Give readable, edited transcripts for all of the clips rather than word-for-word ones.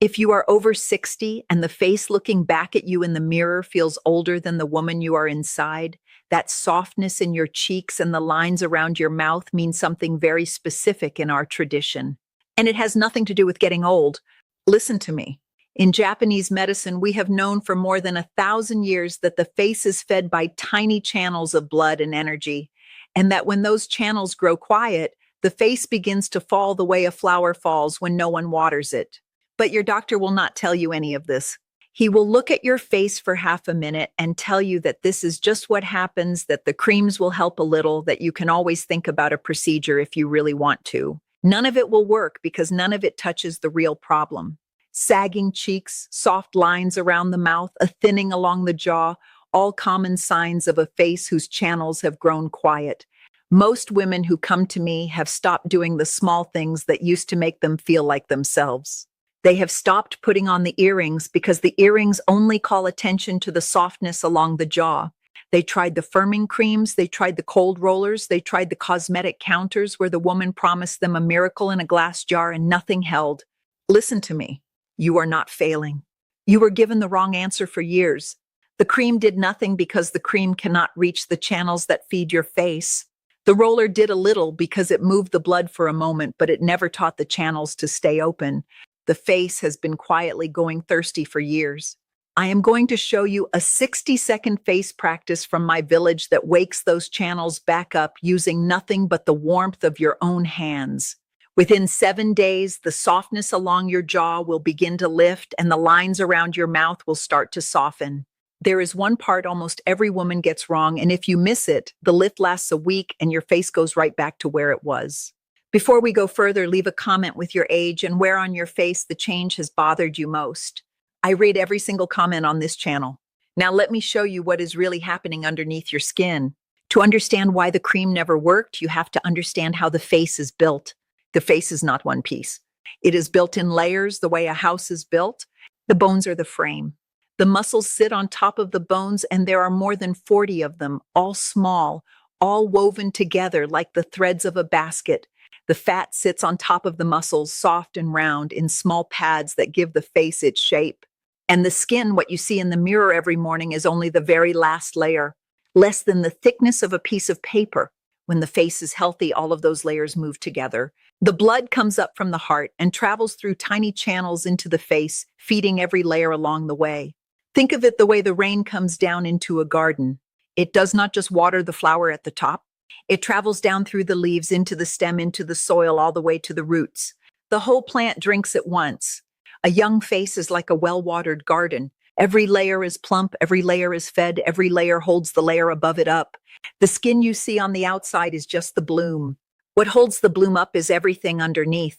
If you are over 60 and the face looking back at you in the mirror feels older than the woman you are inside, that softness in your cheeks and the lines around your mouth mean something very specific in our tradition. And it has nothing to do with getting old. Listen to me. In Japanese medicine, we have known for more than 1,000 years that the face is fed by tiny channels of blood and energy, and that when those channels grow quiet, the face begins to fall the way a flower falls when no one waters it. But your doctor will not tell you any of this. He will look at your face for half a minute and tell you that this is just what happens, that the creams will help a little, that you can always think about a procedure if you really want to. None of it will work because none of it touches the real problem. Sagging cheeks, soft lines around the mouth, a thinning along the jaw, all common signs of a face whose channels have grown quiet. Most women who come to me have stopped doing the small things that used to make them feel like themselves. They have stopped putting on the earrings because the earrings only call attention to the softness along the jaw. They tried the firming creams, they tried the cold rollers, they tried the cosmetic counters where the woman promised them a miracle in a glass jar and nothing held. Listen to me. You are not failing. You were given the wrong answer for years. The cream did nothing because the cream cannot reach the channels that feed your face. The roller did a little because it moved the blood for a moment, but it never taught the channels to stay open. The face has been quietly going thirsty for years. I am going to show you a 60-second face practice from my village that wakes those channels back up using nothing but the warmth of your own hands. Within 7 days, the softness along your jaw will begin to lift and the lines around your mouth will start to soften. There is one part almost every woman gets wrong, and if you miss it, the lift lasts a week and your face goes right back to where it was. Before we go further, leave a comment with your age and where on your face the change has bothered you most. I read every single comment on this channel. Now let me show you what is really happening underneath your skin. To understand why the cream never worked, you have to understand how the face is built. The face is not one piece. It is built in layers the way a house is built. The bones are the frame. The muscles sit on top of the bones, and there are more than 40 of them, all small, all woven together like the threads of a basket. The fat sits on top of the muscles, soft and round, in small pads that give the face its shape. And the skin, what you see in the mirror every morning, is only the very last layer, less than the thickness of a piece of paper. When the face is healthy, all of those layers move together. The blood comes up from the heart and travels through tiny channels into the face, feeding every layer along the way. Think of it the way the rain comes down into a garden. It does not just water the flower at the top. It travels down through the leaves, into the stem, into the soil, all the way to the roots. The whole plant drinks at once. A young face is like a well-watered garden. Every layer is plump, every layer is fed, every layer holds the layer above it up. The skin you see on the outside is just the bloom. What holds the bloom up is everything underneath.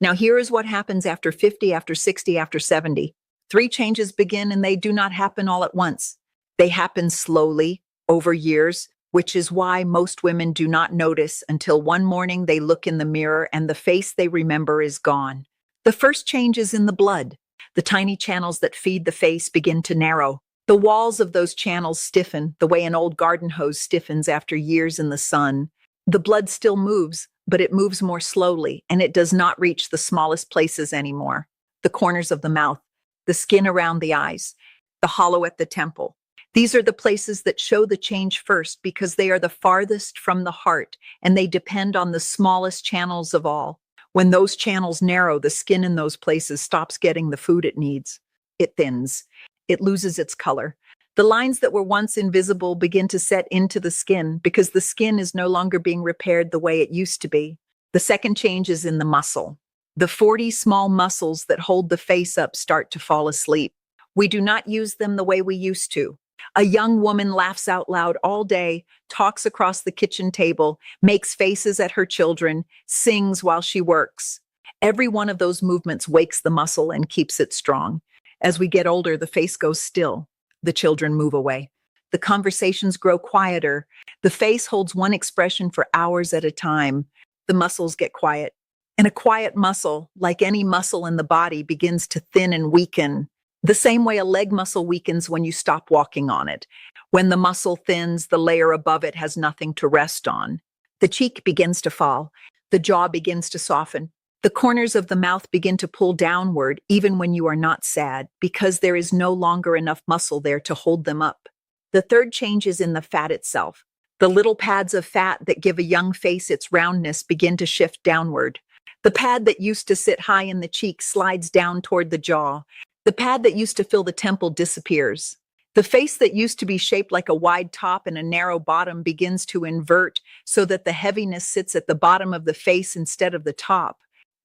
Now here is what happens after 50, after 60, after 70. 3 changes begin, and they do not happen all at once. They happen slowly, over years, which is why most women do not notice until one morning they look in the mirror and the face they remember is gone. The first change is in the blood. The tiny channels that feed the face begin to narrow. The walls of those channels stiffen the way an old garden hose stiffens after years in the sun. The blood still moves, but it moves more slowly, and it does not reach the smallest places anymore. The corners of the mouth, the skin around the eyes, the hollow at the temple. These are the places that show the change first because they are the farthest from the heart, and they depend on the smallest channels of all. When those channels narrow, the skin in those places stops getting the food it needs. It thins. It loses its color. The lines that were once invisible begin to set into the skin because the skin is no longer being repaired the way it used to be. The second change is in the muscle. The 40 small muscles that hold the face up start to fall asleep. We do not use them the way we used to. A young woman laughs out loud all day, talks across the kitchen table, makes faces at her children, sings while she works. Every one of those movements wakes the muscle and keeps it strong. As we get older, the face goes still. The children move away. The conversations grow quieter. The face holds one expression for hours at a time. The muscles get quiet. And a quiet muscle, like any muscle in the body, begins to thin and weaken. The same way a leg muscle weakens when you stop walking on it. When the muscle thins, the layer above it has nothing to rest on. The cheek begins to fall. The jaw begins to soften. The corners of the mouth begin to pull downward even when you are not sad because there is no longer enough muscle there to hold them up. The third change is in the fat itself. The little pads of fat that give a young face its roundness begin to shift downward. The pad that used to sit high in the cheek slides down toward the jaw. The pad that used to fill the temple disappears. The face that used to be shaped like a wide top and a narrow bottom begins to invert so that the heaviness sits at the bottom of the face instead of the top.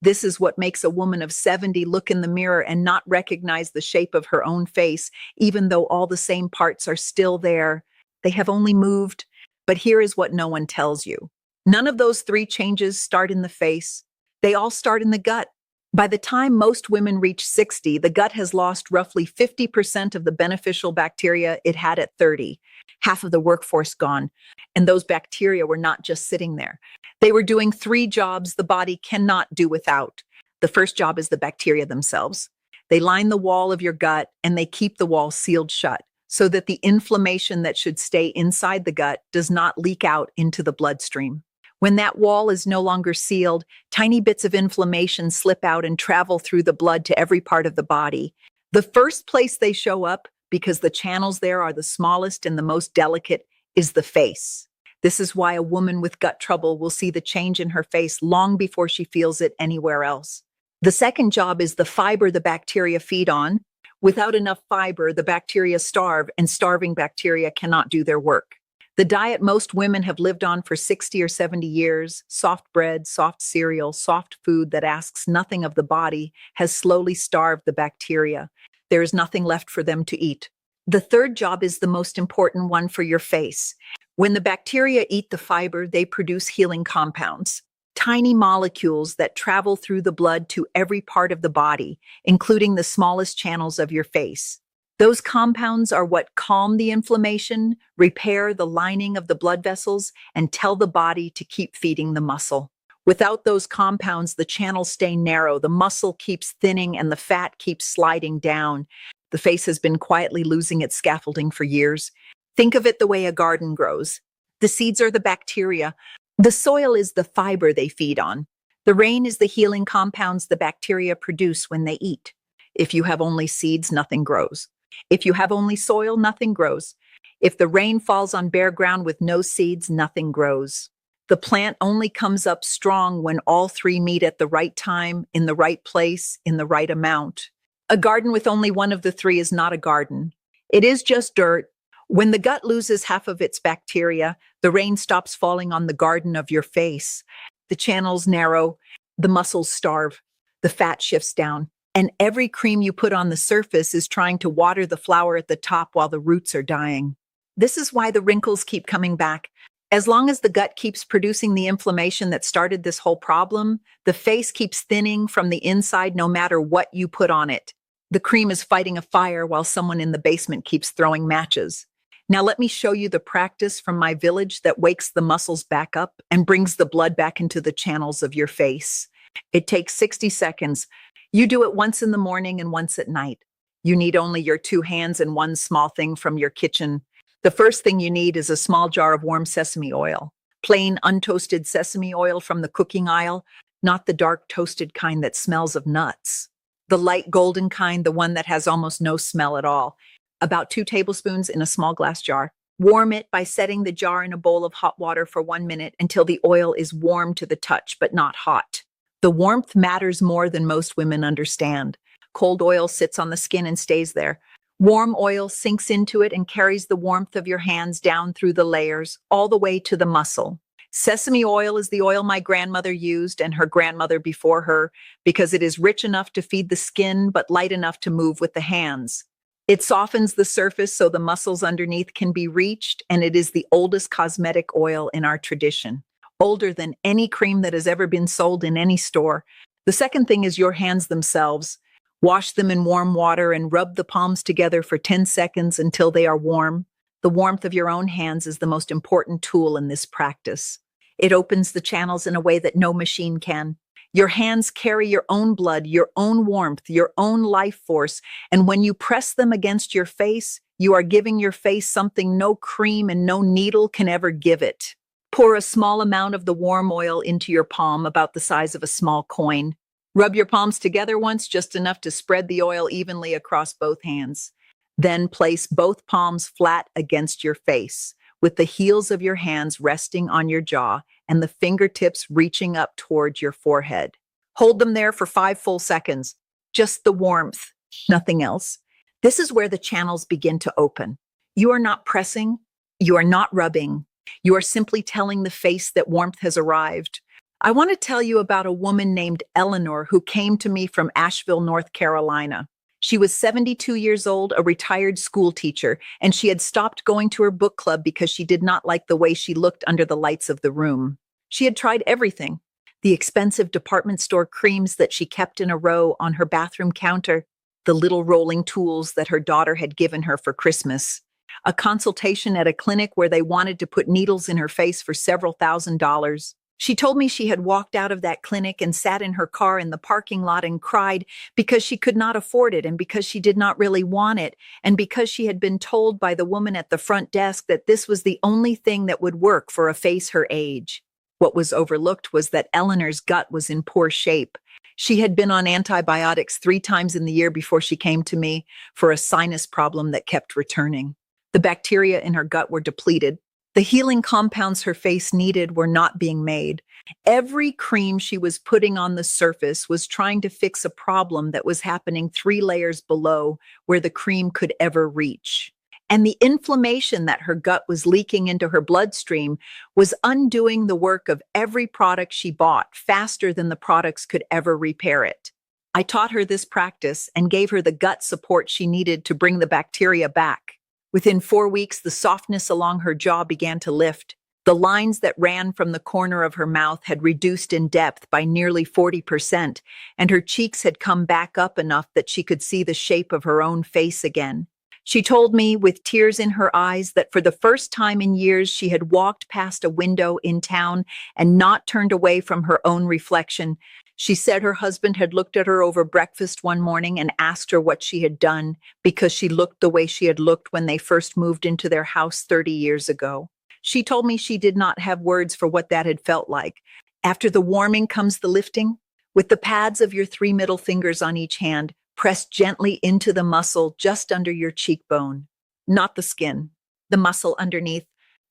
This is what makes a woman of 70 look in the mirror and not recognize the shape of her own face, even though all the same parts are still there. They have only moved. But here is what no one tells you. None of those three changes start in the face. They all start in the gut. By the time most women reach 60, the gut has lost roughly 50% of the beneficial bacteria it had at 30, half of the workforce gone. And those bacteria were not just sitting there. They were doing three jobs the body cannot do without. The first job is the bacteria themselves. They line the wall of your gut and they keep the wall sealed shut so that the inflammation that should stay inside the gut does not leak out into the bloodstream. When that wall is no longer sealed, tiny bits of inflammation slip out and travel through the blood to every part of the body. The first place they show up, because the channels there are the smallest and the most delicate, is the face. This is why a woman with gut trouble will see the change in her face long before she feels it anywhere else. The second job is the fiber the bacteria feed on. Without enough fiber, the bacteria starve, and starving bacteria cannot do their work. The diet most women have lived on for 60 or 70 years, soft bread, soft cereal, soft food that asks nothing of the body, has slowly starved the bacteria. There is nothing left for them to eat. The third job is the most important one for your face. When the bacteria eat the fiber, they produce healing compounds, tiny molecules that travel through the blood to every part of the body, including the smallest channels of your face. Those compounds are what calm the inflammation, repair the lining of the blood vessels, and tell the body to keep feeding the muscle. Without those compounds, the channels stay narrow, the muscle keeps thinning, and the fat keeps sliding down. The face has been quietly losing its scaffolding for years. Think of it the way a garden grows. The seeds are the bacteria. The soil is the fiber they feed on. The rain is the healing compounds the bacteria produce when they eat. If you have only seeds, nothing grows. If you have only soil, nothing grows. If the rain falls on bare ground with no seeds, nothing grows. The plant only comes up strong when all three meet at the right time, in the right place, in the right amount. A garden with only one of the three is not a garden. It is just dirt. When the gut loses half of its bacteria, the rain stops falling on the garden of your face. The channels narrow, the muscles starve, the fat shifts down. And every cream you put on the surface is trying to water the flower at the top while the roots are dying. This is why the wrinkles keep coming back. As long as the gut keeps producing the inflammation that started this whole problem, the face keeps thinning from the inside no matter what you put on it. The cream is fighting a fire while someone in the basement keeps throwing matches. Now let me show you the practice from my village that wakes the muscles back up and brings the blood back into the channels of your face. It takes 60 seconds. You do it once in the morning and once at night. You need only your 2 hands and one small thing from your kitchen. The first thing you need is a small jar of warm sesame oil. Plain, untoasted sesame oil from the cooking aisle, not the dark toasted kind that smells of nuts. The light golden kind, the one that has almost no smell at all. About 2 tablespoons in a small glass jar. Warm it by setting the jar in a bowl of hot water for 1 minute until the oil is warm to the touch, but not hot. The warmth matters more than most women understand. Cold oil sits on the skin and stays there. Warm oil sinks into it and carries the warmth of your hands down through the layers, all the way to the muscle. Sesame oil is the oil my grandmother used and her grandmother before her because it is rich enough to feed the skin but light enough to move with the hands. It softens the surface so the muscles underneath can be reached, and it is the oldest cosmetic oil in our tradition. Older than any cream that has ever been sold in any store. The second thing is your hands themselves. Wash them in warm water and rub the palms together for 10 seconds until they are warm. The warmth of your own hands is the most important tool in this practice. It opens the channels in a way that no machine can. Your hands carry your own blood, your own warmth, your own life force, and when you press them against your face, you are giving your face something no cream and no needle can ever give it. Pour a small amount of the warm oil into your palm, about the size of a small coin. Rub your palms together once, just enough to spread the oil evenly across both hands. Then place both palms flat against your face, with the heels of your hands resting on your jaw and the fingertips reaching up towards your forehead. Hold them there for 5 full seconds. Just the warmth, nothing else. This is where the channels begin to open. You are not pressing, you are not rubbing. You are simply telling the face that warmth has arrived. I want to tell you about a woman named Eleanor who came to me from Asheville, North Carolina. She was 72 years old, a retired school teacher, and she had stopped going to her book club because she did not like the way she looked under the lights of the room. She had tried everything: the expensive department store creams that she kept in a row on her bathroom counter, the little rolling tools that her daughter had given her for Christmas, a consultation at a clinic where they wanted to put needles in her face for several $1,000s. She told me she had walked out of that clinic and sat in her car in the parking lot and cried because she could not afford it and because she did not really want it and because she had been told by the woman at the front desk that this was the only thing that would work for a face her age. What was overlooked was that Eleanor's gut was in poor shape. She had been on antibiotics 3 times in the year before she came to me for a sinus problem that kept returning. The bacteria in her gut were depleted. The healing compounds her face needed were not being made. Every cream she was putting on the surface was trying to fix a problem that was happening 3 layers below where the cream could ever reach. And the inflammation that her gut was leaking into her bloodstream was undoing the work of every product she bought faster than the products could ever repair it. I taught her this practice and gave her the gut support she needed to bring the bacteria back. Within 4 weeks, the softness along her jaw began to lift. The lines that ran from the corner of her mouth had reduced in depth by nearly 40%, and her cheeks had come back up enough that she could see the shape of her own face again. She told me, with tears in her eyes, that for the first time in years she had walked past a window in town and not turned away from her own reflection. She said her husband had looked at her over breakfast one morning and asked her what she had done because she looked the way she had looked when they first moved into their house 30 years ago. She told me she did not have words for what that had felt like. After the warming comes the lifting. With the pads of your 3 middle fingers on each hand, press gently into the muscle just under your cheekbone. Not the skin, the muscle underneath.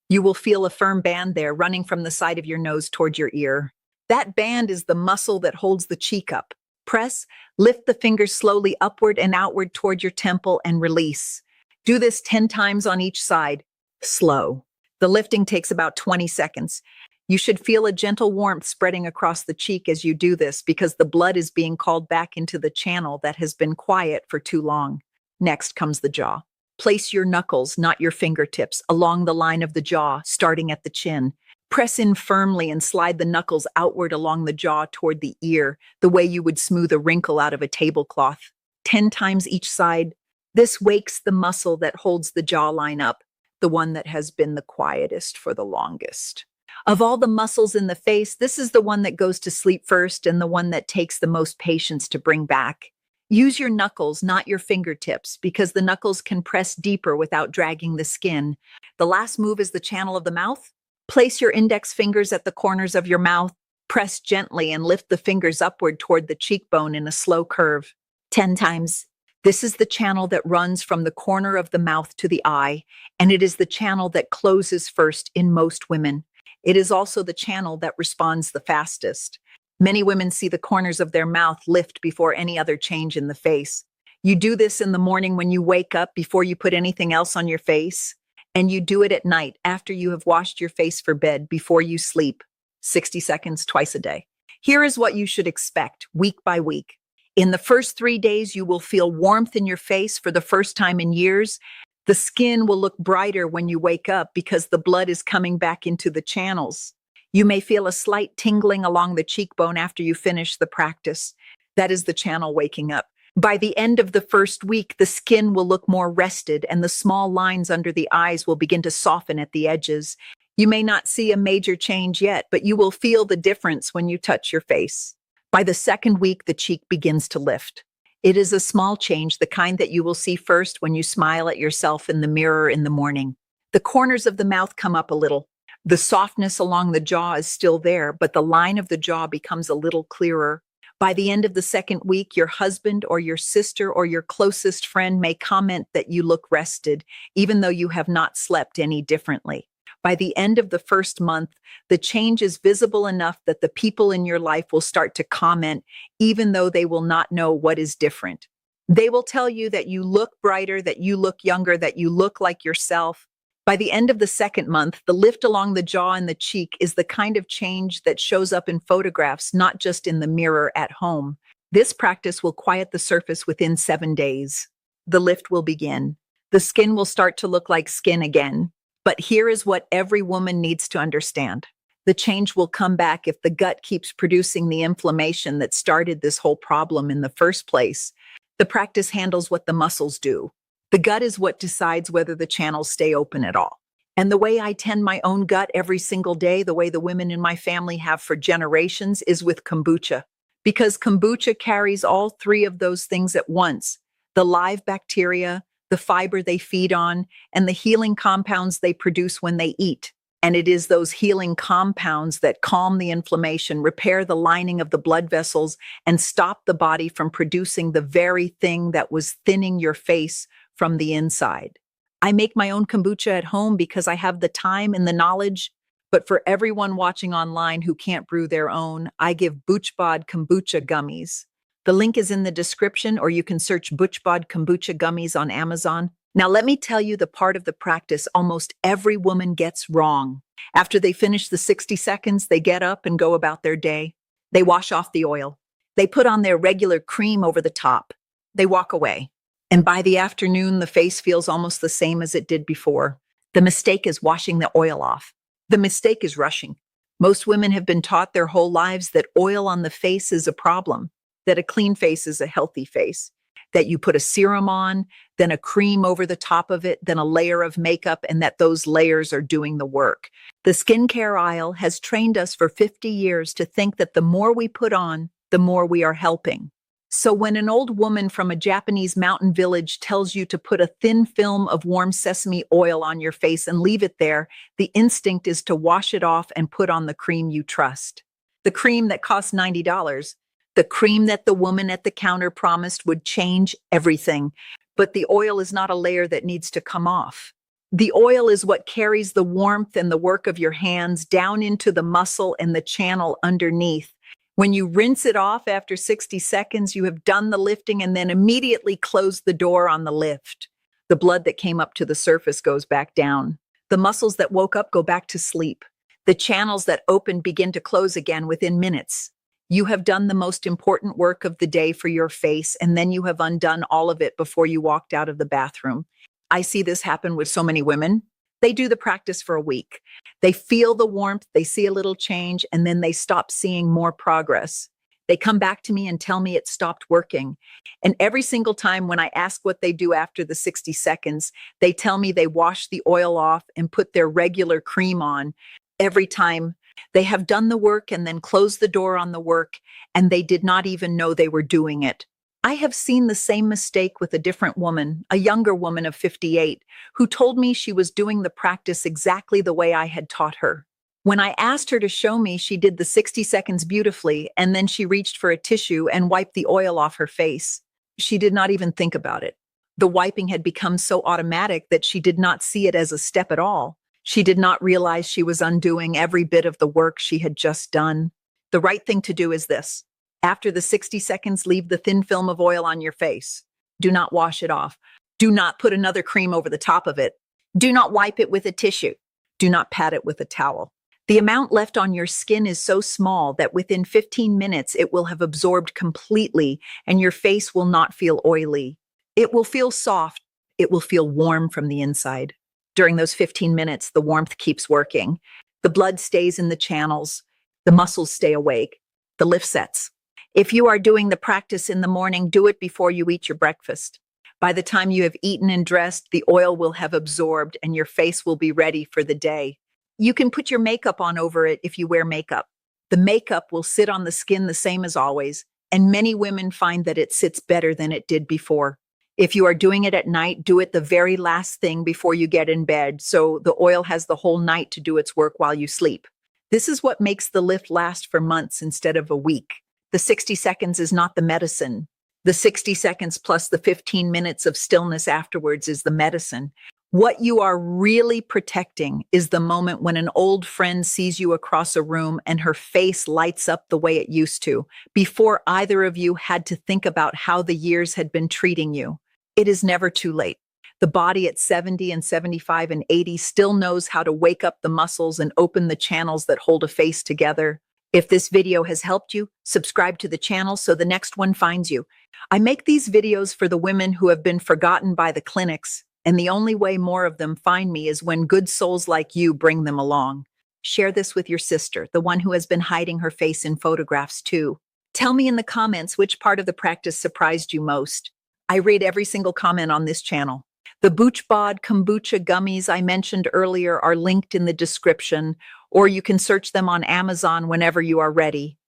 You will feel a firm band there running from the side of your nose toward your ear. That band is the muscle that holds the cheek up. Press, lift the fingers slowly upward and outward toward your temple and release. Do this 10 times on each side. Slow. The lifting takes about 20 seconds. You should feel a gentle warmth spreading across the cheek as you do this because the blood is being called back into the channel that has been quiet for too long. Next comes the jaw. Place your knuckles, not your fingertips, along the line of the jaw, starting at the chin. Press in firmly and slide the knuckles outward along the jaw toward the ear, the way you would smooth a wrinkle out of a tablecloth. 10 times each side. This wakes the muscle that holds the jawline up, the one that has been the quietest for the longest. Of all the muscles in the face, this is the one that goes to sleep first and the one that takes the most patience to bring back. Use your knuckles, not your fingertips, because the knuckles can press deeper without dragging the skin. The last move is the channel of the mouth. Place your index fingers at the corners of your mouth. Press gently and lift the fingers upward toward the cheekbone in a slow curve. 10 times. This is the channel that runs from the corner of the mouth to the eye, and it is the channel that closes first in most women. It is also the channel that responds the fastest. Many women see the corners of their mouth lift before any other change in the face. You do this in the morning when you wake up before you put anything else on your face, and you do it at night after you have washed your face for bed before you sleep. 60 seconds twice a day. Here is what you should expect week by week. In the first 3 days, you will feel warmth in your face for the first time in years. The skin will look brighter when you wake up because the blood is coming back into the channels. You may feel a slight tingling along the cheekbone after you finish the practice. That is the channel waking up. By the end of the first week, the skin will look more rested and the small lines under the eyes will begin to soften at the edges. You may not see a major change yet, but you will feel the difference when you touch your face. By the second week, the cheek begins to lift. It is a small change, the kind that you will see first when you smile at yourself in the mirror in the morning. The corners of the mouth come up a little. The softness along the jaw is still there, but the line of the jaw becomes a little clearer. By the end of the second week, your husband or your sister or your closest friend may comment that you look rested, even though you have not slept any differently. By the end of the first month, the change is visible enough that the people in your life will start to comment, even though they will not know what is different. They will tell you that you look brighter, that you look younger, that you look like yourself. By the end of the second month, the lift along the jaw and the cheek is the kind of change that shows up in photographs, not just in the mirror at home. This practice will quiet the surface within 7 days. The lift will begin. The skin will start to look like skin again. But here is what every woman needs to understand. The change will come back if the gut keeps producing the inflammation that started this whole problem in the first place. The practice handles what the muscles do. The gut is what decides whether the channels stay open at all. And the way I tend my own gut every single day, the way the women in my family have for generations, is with kombucha. Because kombucha carries all three of those things at once: the live bacteria, the fiber they feed on, and the healing compounds they produce when they eat. And it is those healing compounds that calm the inflammation, repair the lining of the blood vessels, and stop the body from producing the very thing that was thinning your face from the inside. I make my own kombucha at home because I have the time and the knowledge. But for everyone watching online who can't brew their own, I give BoochBod Kombucha Gummies. The link is in the description, or you can search BoochBod Kombucha Gummies on Amazon. Now, let me tell you the part of the practice almost every woman gets wrong. After they finish the 60 seconds, they get up and go about their day. They wash off the oil. They put on their regular cream over the top. They walk away. And by the afternoon, the face feels almost the same as it did before. The mistake is washing the oil off. The mistake is rushing. Most women have been taught their whole lives that oil on the face is a problem, that a clean face is a healthy face, that you put a serum on, then a cream over the top of it, then a layer of makeup, and that those layers are doing the work. The skincare aisle has trained us for 50 years to think that the more we put on, the more we are helping. So when an old woman from a Japanese mountain village tells you to put a thin film of warm sesame oil on your face and leave it there, the instinct is to wash it off and put on the cream you trust. The cream that costs $90. The cream that the woman at the counter promised would change everything. But the oil is not a layer that needs to come off. The oil is what carries the warmth and the work of your hands down into the muscle and the channel underneath. When you rinse it off after 60 seconds, you have done the lifting and then immediately close the door on the lift. The blood that came up to the surface goes back down. The muscles that woke up go back to sleep. The channels that opened begin to close again within minutes. You have done the most important work of the day for your face, and then you have undone all of it before you walked out of the bathroom. I see this happen with so many women. They do the practice for a week. They feel the warmth, they see a little change, and then they stop seeing more progress. They come back to me and tell me it stopped working. And every single time when I ask what they do after the 60 seconds, they tell me they wash the oil off and put their regular cream on. Every time they have done the work and then closed the door on the work, and they did not even know they were doing it. I have seen the same mistake with a different woman, a younger woman of 58, who told me she was doing the practice exactly the way I had taught her. When I asked her to show me, she did the 60 seconds beautifully, and then she reached for a tissue and wiped the oil off her face. She did not even think about it. The wiping had become so automatic that she did not see it as a step at all. She did not realize she was undoing every bit of the work she had just done. The right thing to do is this. After the 60 seconds, leave the thin film of oil on your face. Do not wash it off. Do not put another cream over the top of it. Do not wipe it with a tissue. Do not pat it with a towel. The amount left on your skin is so small that within 15 minutes it will have absorbed completely and your face will not feel oily. It will feel soft. It will feel warm from the inside. During those 15 minutes, the warmth keeps working. The blood stays in the channels. The muscles stay awake. The lift sets. If you are doing the practice in the morning, do it before you eat your breakfast. By the time you have eaten and dressed, the oil will have absorbed and your face will be ready for the day. You can put your makeup on over it if you wear makeup. The makeup will sit on the skin the same as always, and many women find that it sits better than it did before. If you are doing it at night, do it the very last thing before you get in bed, so the oil has the whole night to do its work while you sleep. This is what makes the lift last for months instead of a week. The 60 seconds is not the medicine. The 60 seconds plus the 15 minutes of stillness afterwards is the medicine. What you are really protecting is the moment when an old friend sees you across a room and her face lights up the way it used to, before either of you had to think about how the years had been treating you. It is never too late. The body at 70 and 75 and 80 still knows how to wake up the muscles and open the channels that hold a face together. If this video has helped you, subscribe to the channel so the next one finds you. I make these videos for the women who have been forgotten by the clinics, and the only way more of them find me is when good souls like you bring them along. Share this with your sister, the one who has been hiding her face in photographs too. Tell me in the comments which part of the practice surprised you most. I read every single comment on this channel. The BoochBod Kombucha Gummies I mentioned earlier are linked in the description, or you can search them on Amazon whenever you are ready.